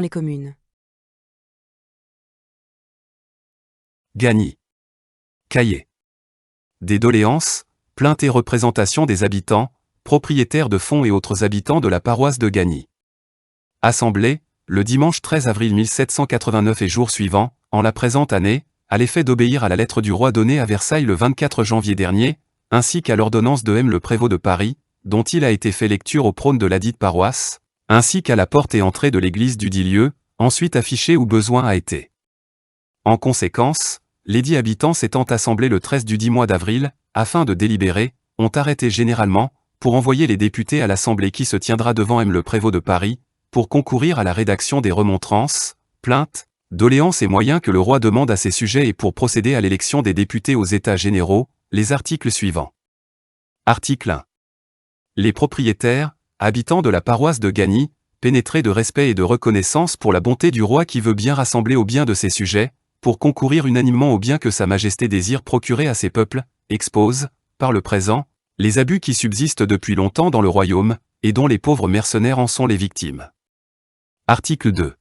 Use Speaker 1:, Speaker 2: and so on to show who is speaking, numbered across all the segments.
Speaker 1: les communes.
Speaker 2: Gagny. Cahier. Des doléances, plaintes et représentations des habitants, propriétaires de fonds et autres habitants de la paroisse de Gagny. Assemblée, le dimanche 13 avril 1789 et jour suivant, en la présente année, à l'effet d'obéir à la lettre du roi donnée à Versailles le 24 janvier dernier, ainsi qu'à l'ordonnance de M. le prévôt de Paris, dont il a été fait lecture au prône de ladite paroisse, ainsi qu'à la porte et entrée de l'église du dit lieu, ensuite affichée où besoin a été. En conséquence, lesdits habitants s'étant assemblés le 13 du dit mois d'avril, afin de délibérer, ont arrêté généralement, pour envoyer les députés à l'assemblée qui se tiendra devant M. le prévôt de Paris, pour concourir à la rédaction des remontrances, plaintes, doléances et moyens que le roi demande à ces sujets et pour procéder à l'élection des députés aux États généraux, les articles suivants. Article 1. Les propriétaires, habitants de la paroisse de Gagny, pénétrés de respect et de reconnaissance pour la bonté du roi qui veut bien rassembler au bien de ses sujets, pour concourir unanimement au bien que sa majesté désire procurer à ses peuples, exposent, par le présent, les abus qui subsistent depuis longtemps dans le royaume, et dont les pauvres mercenaires en sont les victimes. Article 2.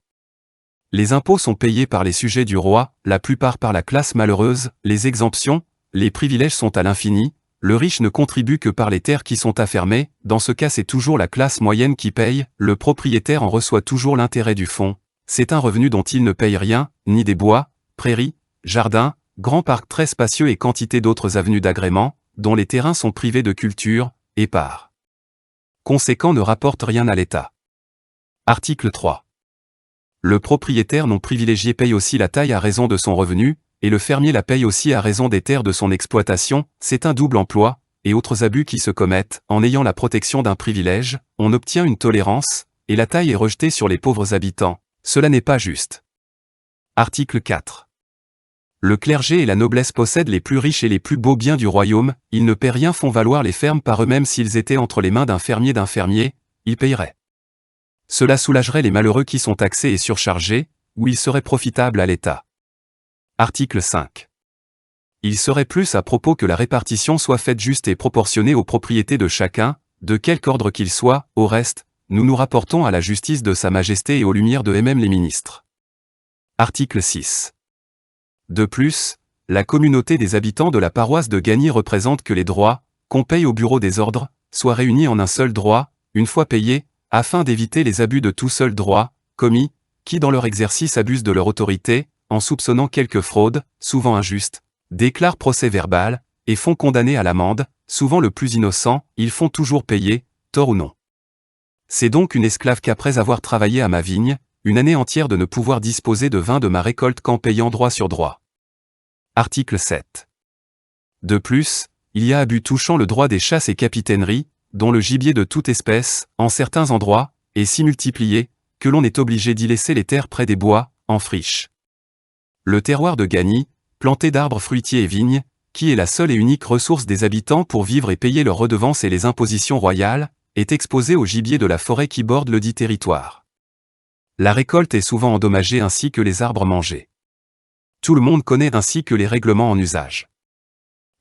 Speaker 2: Les impôts sont payés par les sujets du roi, la plupart par la classe malheureuse, les exemptions, les privilèges sont à l'infini, le riche ne contribue que par les terres qui sont affermées, dans ce cas c'est toujours la classe moyenne qui paye, le propriétaire en reçoit toujours l'intérêt du fonds, c'est un revenu dont il ne paye rien, ni des bois, prairies, jardins, grands parcs très spacieux et quantité d'autres avenues d'agrément, dont les terrains sont privés de culture, et par conséquent ne rapportent rien à l'État. Article 3. Le propriétaire non privilégié paye aussi la taille à raison de son revenu, et le fermier la paye aussi à raison des terres de son exploitation, c'est un double emploi, et autres abus qui se commettent, en ayant la protection d'un privilège, on obtient une tolérance, et la taille est rejetée sur les pauvres habitants, cela n'est pas juste. Article 4. Le clergé et la noblesse possèdent les plus riches et les plus beaux biens du royaume, ils ne paient rien font valoir les fermes par eux-mêmes s'ils étaient entre les mains d'un fermier, ils paieraient. Cela soulagerait les malheureux qui sont taxés et surchargés, ou ils seraient profitables à l'État. Article 5. Il serait plus à propos que la répartition soit faite juste et proportionnée aux propriétés de chacun, de quelque ordre qu'il soit, au reste, nous nous rapportons à la justice de Sa Majesté et aux lumières de même les ministres. Article 6. De plus, la communauté des habitants de la paroisse de Gagny représente que les droits, qu'on paye au bureau des ordres, soient réunis en un seul droit, une fois payés, afin d'éviter les abus de tout seul droit, commis, qui dans leur exercice abusent de leur autorité, en soupçonnant quelque fraude, souvent injuste, déclarent procès-verbal, et font condamner à l'amende, souvent le plus innocent, ils font toujours payer, tort ou non. C'est donc une esclave qu'après avoir travaillé à ma vigne, une année entière de ne pouvoir disposer de vin de ma récolte qu'en payant droit sur droit. Article 7. De plus, il y a abus touchant le droit des chasses et capitaineries, dont le gibier de toute espèce, en certains endroits, est si multiplié, que l'on est obligé d'y laisser les terres près des bois, en friche. Le terroir de Gagny, planté d'arbres fruitiers et vignes, qui est la seule et unique ressource des habitants pour vivre et payer leurs redevances et les impositions royales, est exposé au gibier de la forêt qui borde le dit territoire. La récolte est souvent endommagée ainsi que les arbres mangés. Tout le monde connaît ainsi que les règlements en usage.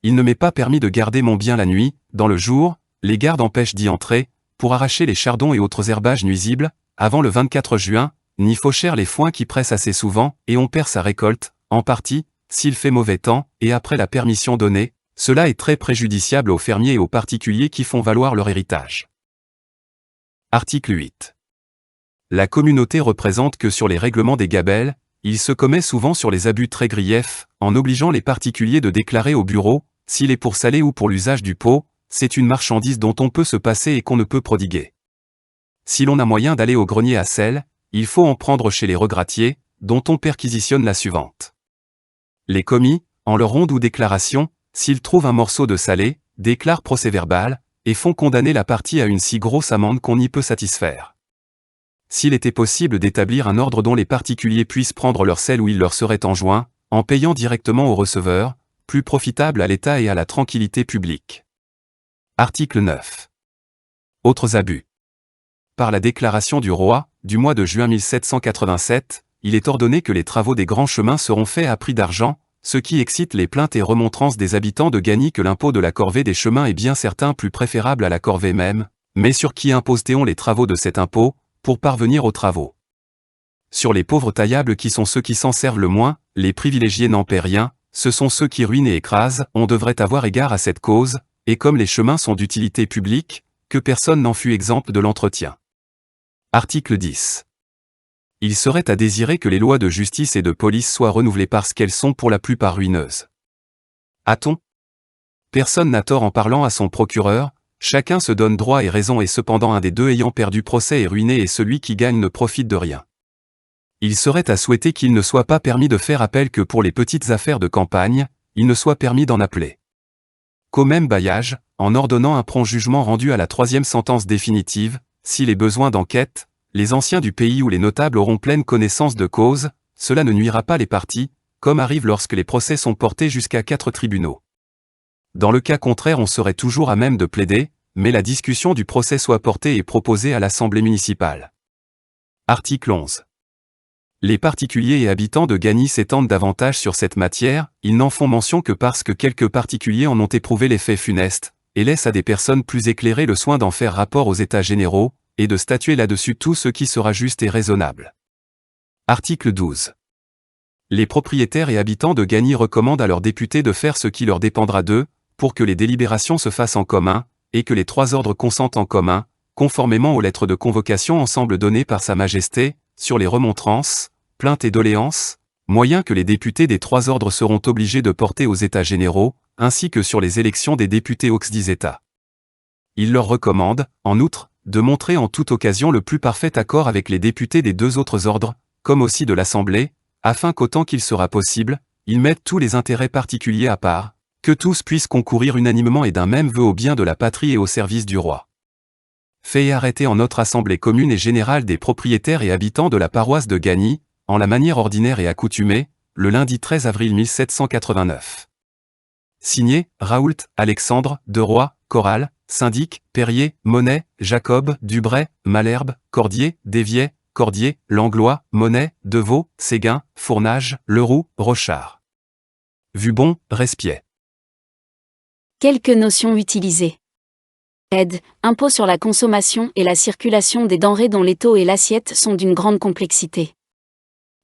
Speaker 2: Il ne m'est pas permis de garder mon bien la nuit, dans le jour, les gardes empêchent d'y entrer, pour arracher les chardons et autres herbages nuisibles, avant le 24 juin, ni faucher les foins qui pressent assez souvent, et on perd sa récolte, en partie, s'il fait mauvais temps, et après la permission donnée, cela est très préjudiciable aux fermiers et aux particuliers qui font valoir leur héritage. Article 8. La communauté représente que sur les règlements des gabelles, il se commet souvent sur les abus très griefs, en obligeant les particuliers de déclarer au bureau, s'il est pour saler ou pour l'usage du pot, c'est une marchandise dont on peut se passer et qu'on ne peut prodiguer. Si l'on a moyen d'aller au grenier à sel, il faut en prendre chez les regratiers, dont on perquisitionne la suivante. Les commis, en leur ronde ou déclaration, s'ils trouvent un morceau de salé, déclarent procès-verbal, et font condamner la partie à une si grosse amende qu'on n'y peut satisfaire. S'il était possible d'établir un ordre dont les particuliers puissent prendre leur sel où il leur serait enjoint, en payant directement au receveur, plus profitable à l'État et à la tranquillité publique. Article 9. Autres abus. Par la déclaration du roi, du mois de juin 1787, il est ordonné que les travaux des grands chemins seront faits à prix d'argent, ce qui excite les plaintes et remontrances des habitants de Gagny que l'impôt de la corvée des chemins est bien certain plus préférable à la corvée même, mais sur qui impose-t-on les travaux de cet impôt, pour parvenir aux travaux. Sur les pauvres taillables qui sont ceux qui s'en servent le moins, les privilégiés n'en paient rien, ce sont ceux qui ruinent et écrasent, on devrait avoir égard à cette cause, et comme les chemins sont d'utilité publique, que personne n'en fût exempt de l'entretien. Article 10. Il serait à désirer que les lois de justice et de police soient renouvelées parce qu'elles sont pour la plupart ruineuses. A-t-on ? Personne n'a tort en parlant à son procureur, chacun se donne droit et raison et cependant un des deux ayant perdu procès est ruiné et celui qui gagne ne profite de rien. Il serait à souhaiter qu'il ne soit pas permis de faire appel que pour les petites affaires de campagne, il ne soit permis d'en appeler qu'au même bailliage, en ordonnant un prompt jugement rendu à la troisième sentence définitive, s'il est besoin d'enquête, les anciens du pays ou les notables auront pleine connaissance de cause, cela ne nuira pas les parties, comme arrive lorsque les procès sont portés jusqu'à 4 tribunaux. Dans le cas contraire on serait toujours à même de plaider, mais la discussion du procès soit portée et proposée à l'Assemblée municipale. Article 11. Les particuliers et habitants de Gagny s'étendent davantage sur cette matière, ils n'en font mention que parce que quelques particuliers en ont éprouvé l'effet funeste, et laissent à des personnes plus éclairées le soin d'en faire rapport aux États généraux, et de statuer là-dessus tout ce qui sera juste et raisonnable. Article 12. Les propriétaires et habitants de Gagny recommandent à leurs députés de faire ce qui leur dépendra d'eux, pour que les délibérations se fassent en commun, et que les trois ordres consentent en commun, conformément aux lettres de convocation ensemble données par Sa Majesté, sur les remontrances, plaintes et doléances, moyens que les députés des trois ordres seront obligés de porter aux États généraux, ainsi que sur les élections des députés auxdits États. Il leur recommande, en outre, de montrer en toute occasion le plus parfait accord avec les députés des deux autres ordres, comme aussi de l'Assemblée, afin qu'autant qu'il sera possible, ils mettent tous les intérêts particuliers à part, que tous puissent concourir unanimement et d'un même vœu au bien de la patrie et au service du roi. Fait et arrêté en notre Assemblée commune et générale des propriétaires et habitants de la paroisse de Gagny, en la manière ordinaire et accoutumée, le lundi 13 avril 1789. Signé, Raoult, Alexandre, Deroy, Corral, Syndic, Perrier, Monet, Jacob, Dubray, Malherbe, Cordier, Déviet, Cordier, Langlois, Monet, Deveau, Séguin, Fournage, Leroux, Rochard. Vubon, Respiet.
Speaker 1: Quelques notions utilisées. Aide, impôt sur la consommation et la circulation des denrées dont les taux et l'assiette sont d'une grande complexité.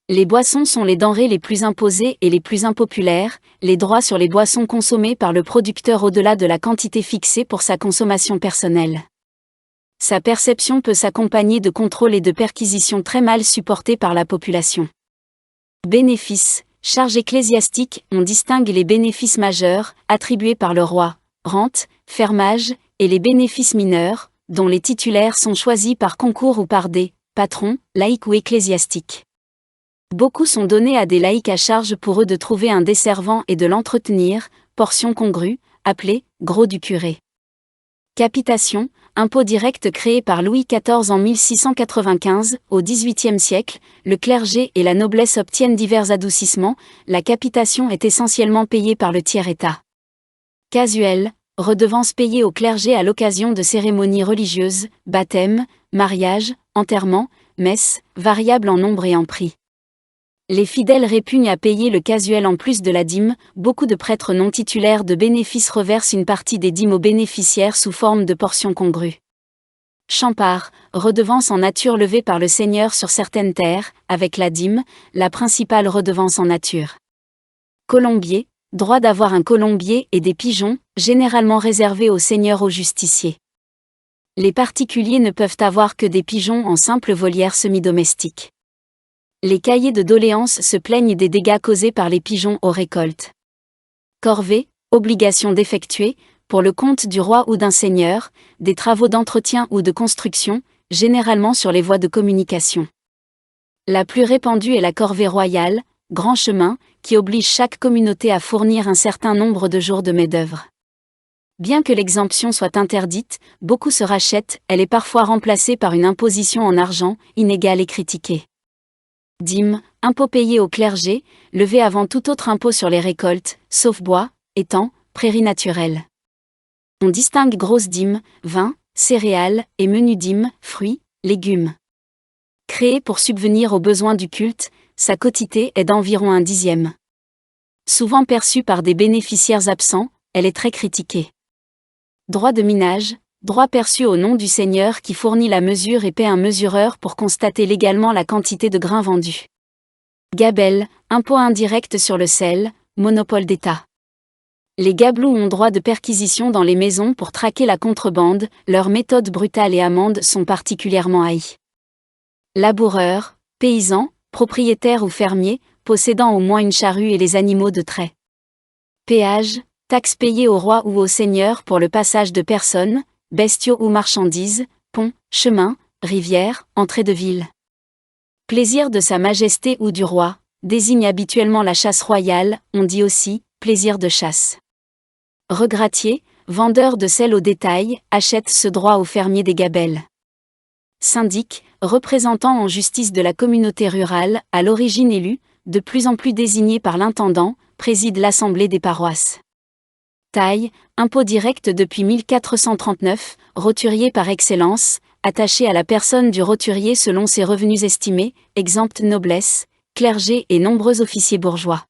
Speaker 1: Les boissons sont les denrées les plus imposées et les plus impopulaires, les droits sur les boissons consommées par le producteur au-delà de la quantité fixée pour sa consommation personnelle. Sa perception peut s'accompagner de contrôles et de perquisitions très mal supportés par la population. Bénéfices, charges ecclésiastiques, on distingue les bénéfices majeurs, attribués par le roi, rente, fermage, et les bénéfices mineurs, dont les titulaires sont choisis par concours ou par des patrons, laïcs ou ecclésiastiques. Beaucoup sont donnés à des laïcs à charge pour eux de trouver un desservant et de l'entretenir, portion congrue, appelée gros du curé. Capitation, impôt direct créé par Louis XIV en 1695, au XVIIIe siècle, le clergé et la noblesse obtiennent divers adoucissements, la capitation est essentiellement payée par le tiers-état. Casuel, redevance payée au clergé à l'occasion de cérémonies religieuses, baptême, mariage, enterrement, messe, variable en nombre et en prix. Les fidèles répugnent à payer le casuel en plus de la dîme, beaucoup de prêtres non titulaires de bénéfices reversent une partie des dîmes aux bénéficiaires sous forme de portions congrues. Champart, redevance en nature levée par le seigneur sur certaines terres, avec la dîme, la principale redevance en nature. Colombier, droit d'avoir un colombier et des pigeons, généralement réservés aux seigneurs aux justiciers. Les particuliers ne peuvent avoir que des pigeons en simple volière semi-domestique. Les cahiers de doléances se plaignent des dégâts causés par les pigeons aux récoltes. Corvée, obligation d'effectuer, pour le compte du roi ou d'un seigneur, des travaux d'entretien ou de construction, généralement sur les voies de communication. La plus répandue est la corvée royale, grand chemin, qui oblige chaque communauté à fournir un certain nombre de jours de main-d'œuvre. Bien que l'exemption soit interdite, beaucoup se rachètent, elle est parfois remplacée par une imposition en argent, inégale et critiquée. Dîme, impôt payé au clergé, levé avant tout autre impôt sur les récoltes, sauf bois, étangs, prairies naturelles. On distingue grosse dîme, vin, céréales, et menu dîme, fruits, légumes. Créée pour subvenir aux besoins du culte, sa quotité est d'environ 1/10. Souvent perçue par des bénéficiaires absents, elle est très critiquée. Droit de minage, droit perçu au nom du seigneur qui fournit la mesure et paie un mesureur pour constater légalement la quantité de grains vendus. Gabelle, impôt indirect sur le sel, monopole d'État. Les gabelous ont droit de perquisition dans les maisons pour traquer la contrebande, leurs méthodes brutales et amendes sont particulièrement haïes. Laboureurs, paysans, propriétaires ou fermiers, possédant au moins une charrue et les animaux de trait. Péage, taxes payées au roi ou au seigneur pour le passage de personnes, bestiaux ou marchandises, ponts, chemins, rivières, entrées de ville. Plaisir de sa majesté ou du roi, désigne habituellement la chasse royale, on dit aussi, plaisir de chasse. Regratier, vendeur de sel au détail, achète ce droit aux fermiers des gabelles. Syndic, représentant en justice de la communauté rurale, à l'origine élu, de plus en plus désigné par l'intendant, préside l'assemblée des paroisses. Taille, impôt direct depuis 1439, roturier par excellence, attaché à la personne du roturier selon ses revenus estimés, exempte noblesse, clergé et nombreux officiers bourgeois.